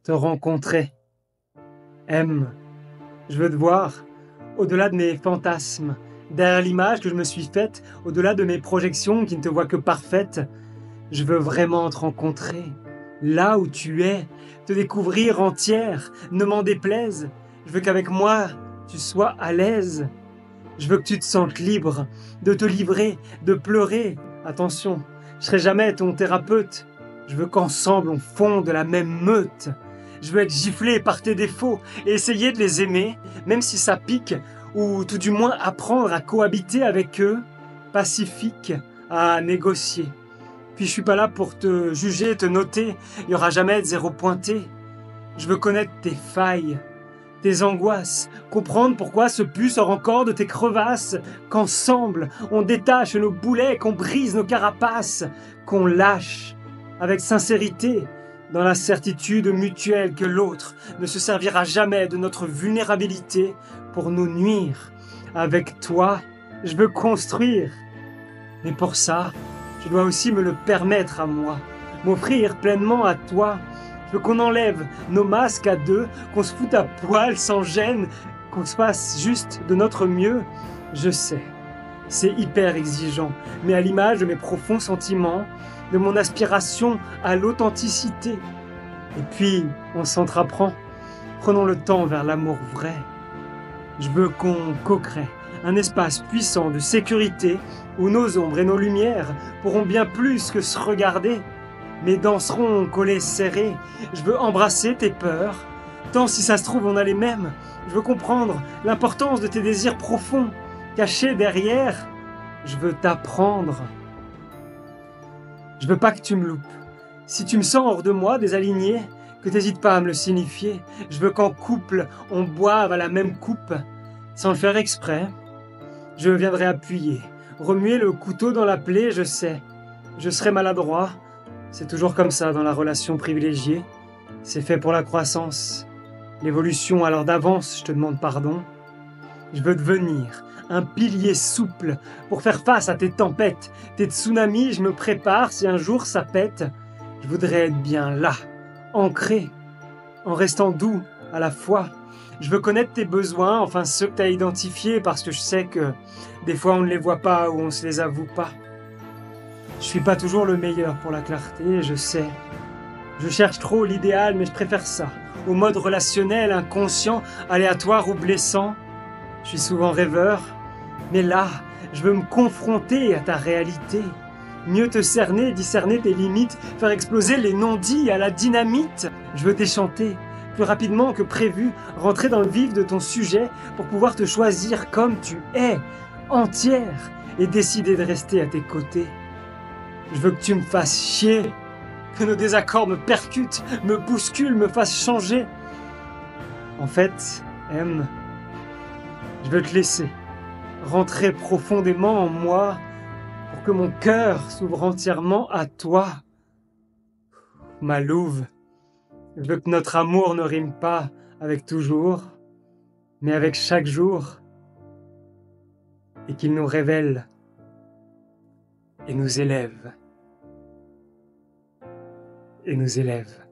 te rencontrer. M, je veux te voir, au-delà de mes fantasmes, derrière l'image que je me suis faite, au-delà de mes projections qui ne te voient que parfaite. Je veux vraiment te rencontrer, là où tu es, te découvrir entière, ne m'en déplaise. Je veux qu'avec moi, tu sois à l'aise. Je veux que tu te sentes libre de te livrer, de pleurer. Attention, je serai jamais ton thérapeute. Je veux qu'ensemble on fonde la même meute. Je veux être giflé par tes défauts et essayer de les aimer, même si ça pique, ou tout du moins apprendre à cohabiter avec eux, pacifique, à négocier. Puis je suis pas là pour te juger, te noter, il y aura jamais de zéro pointé. Je veux connaître tes failles, tes angoisses, comprendre pourquoi ce pu sort encore de tes crevasses, qu'ensemble on détache nos boulets, qu'on brise nos carapaces, qu'on lâche avec sincérité, dans la certitude mutuelle que l'autre ne se servira jamais de notre vulnérabilité pour nous nuire. Avec toi, je veux construire. Mais pour ça, je dois aussi me le permettre à moi, m'offrir pleinement à toi. Je veux qu'on enlève nos masques à deux, qu'on se foute à poil sans gêne, qu'on se fasse juste de notre mieux. Je sais, c'est hyper exigeant, mais à l'image de mes profonds sentiments, de mon aspiration à l'authenticité. Et puis, on s'entrapprend. Prenons le temps vers l'amour vrai. Je veux qu'on co-crée un espace puissant de sécurité où nos ombres et nos lumières pourront bien plus que se regarder, mais danseront collés serrés. Je veux embrasser tes peurs, tant si ça se trouve on a les mêmes. Je veux comprendre l'importance de tes désirs profonds, cachés derrière. Je veux t'apprendre. Je veux pas que tu me loupes. Si tu me sens hors de moi, désaligné, que t'hésites pas à me le signifier. Je veux qu'en couple, on boive à la même coupe, sans le faire exprès. Je viendrai appuyer, remuer le couteau dans la plaie, je sais. Je serai maladroit. C'est toujours comme ça dans la relation privilégiée. C'est fait pour la croissance. L'évolution, alors d'avance, je te demande pardon. Je veux devenir un pilier souple pour faire face à tes tempêtes, tes tsunamis, je me prépare si un jour ça pète. Je voudrais être bien là, ancré, en restant doux à la fois. Je veux connaître tes besoins, enfin ceux que tu as identifiés, parce que je sais que des fois on ne les voit pas ou on se les avoue pas. Je suis pas toujours le meilleur pour la clarté, je sais. Je cherche trop l'idéal, mais je préfère ça, au mode relationnel, inconscient, aléatoire ou blessant. Je suis souvent rêveur, mais là, je veux me confronter à ta réalité. Mieux te cerner, discerner tes limites, faire exploser les non-dits à la dynamite. Je veux t'échanter, plus rapidement que prévu, rentrer dans le vif de ton sujet pour pouvoir te choisir comme tu es, entière, et décider de rester à tes côtés. Je veux que tu me fasses chier, que nos désaccords me percutent, me bousculent, me fassent changer. En fait, M, je veux te laisser rentrer profondément en moi pour que mon cœur s'ouvre entièrement à toi. Ma louve, je veux que notre amour ne rime pas avec toujours, mais avec chaque jour, et qu'il nous révèle et nous élève. Et nous élève.